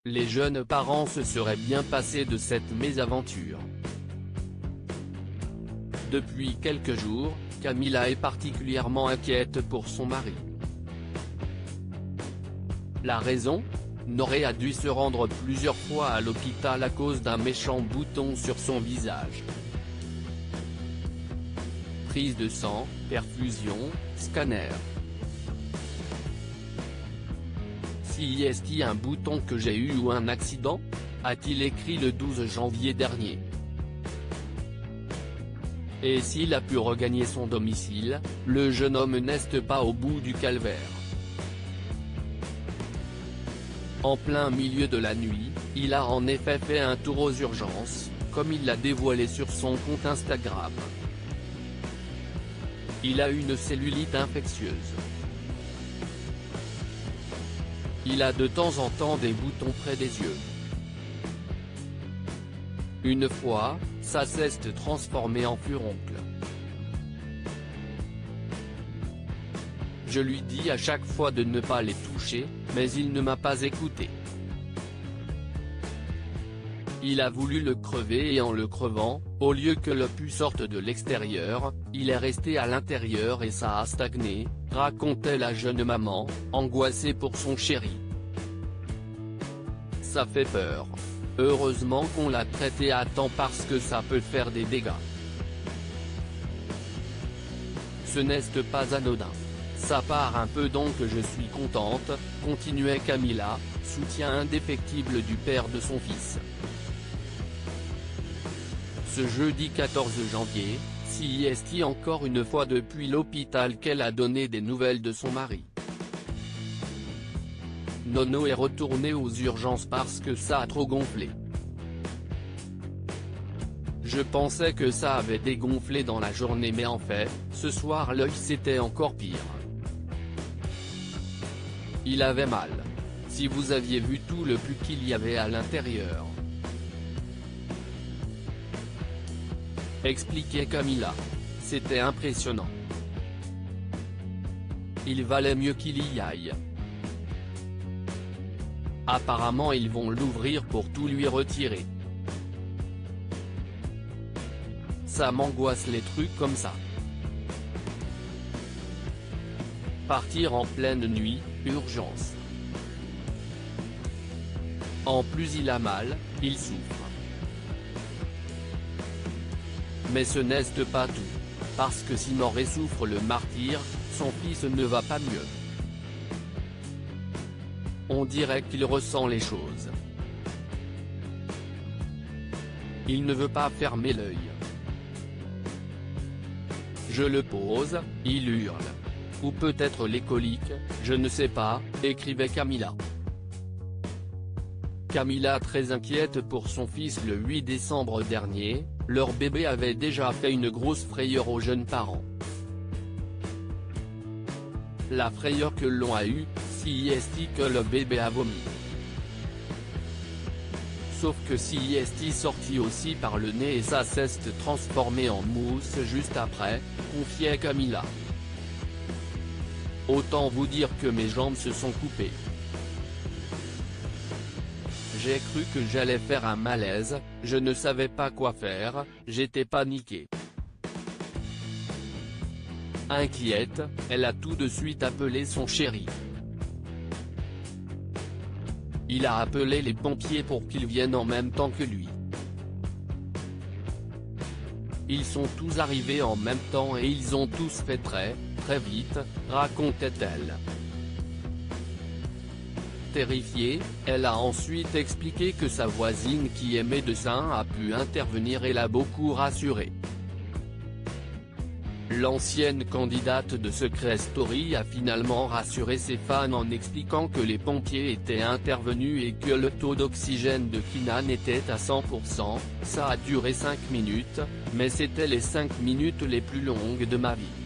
Les jeunes parents se seraient bien passés de cette mésaventure. Depuis quelques jours, Camila est particulièrement inquiète pour son mari. La raison ? Noré a dû se rendre plusieurs fois à l'hôpital à cause d'un méchant bouton sur son visage. Prise de sang, perfusion, scanner. Si est-il un bouton que j'ai eu ou un accident ? A-t-il écrit le 12 janvier dernier. Et s'il a pu regagner son domicile, le jeune homme n'est pas au bout du calvaire. En plein milieu de la nuit, il a en effet fait un tour aux urgences, comme il l'a dévoilé sur son compte Instagram. Il a une cellulite infectieuse. Il a de temps en temps des boutons près des yeux. Une fois, ça s'est transformé en furoncle. Je lui dis à chaque fois de ne pas les toucher, mais il ne m'a pas écouté. Il a voulu le crever et en le crevant, au lieu que le pus sorte de l'extérieur, il est resté à l'intérieur et ça a stagné, racontait la jeune maman, angoissée pour son chéri. Ça fait peur. Heureusement qu'on l'a traité à temps parce que ça peut faire des dégâts. Ce n'est pas anodin. Ça part un peu donc je suis contente, continuait Camila, soutien indéfectible du père de son fils. Ce jeudi 14 janvier, si est encore une fois depuis l'hôpital qu'elle a donné des nouvelles de son mari. Nono est retourné aux urgences parce que ça a trop gonflé. Je pensais que ça avait dégonflé dans la journée mais en fait, ce soir l'œil c'était encore pire. Il avait mal. Si vous aviez vu tout le pus qu'il y avait à l'intérieur. Expliquait Camila. C'était impressionnant. Il valait mieux qu'il y aille. Apparemment ils vont l'ouvrir pour tout lui retirer. Ça m'angoisse les trucs comme ça. Partir en pleine nuit, urgence. En plus il a mal, il souffre. Mais ce n'est pas tout. Parce que si Noré souffre le martyr, son fils ne va pas mieux. On dirait qu'il ressent les choses. Il ne veut pas fermer l'œil. Je le pose, il hurle. Ou peut-être les coliques, je ne sais pas, écrivait Camila. Camila très inquiète pour son fils le 8 décembre dernier, leur bébé avait déjà fait une grosse frayeur aux jeunes parents. La frayeur que l'on a eue, si est que le bébé a vomi. Sauf que si est sorti aussi par le nez et ça s'est transformé en mousse juste après, confiait Camila. Autant vous dire que mes jambes se sont coupées. J'ai cru que j'allais faire un malaise, je ne savais pas quoi faire, j'étais paniquée. Inquiète, elle a tout de suite appelé son chéri. Il a appelé les pompiers pour qu'ils viennent en même temps que lui. Ils sont tous arrivés en même temps et ils ont tous fait très vite, racontait-elle. Terrifiée, elle a ensuite expliqué que sa voisine qui est médecin a pu intervenir et l'a beaucoup rassurée. L'ancienne candidate de Secret Story a finalement rassuré ses fans en expliquant que les pompiers étaient intervenus et que le taux d'oxygène de Kinan était à 100%, ça a duré 5 minutes, mais c'était les 5 minutes les plus longues de ma vie.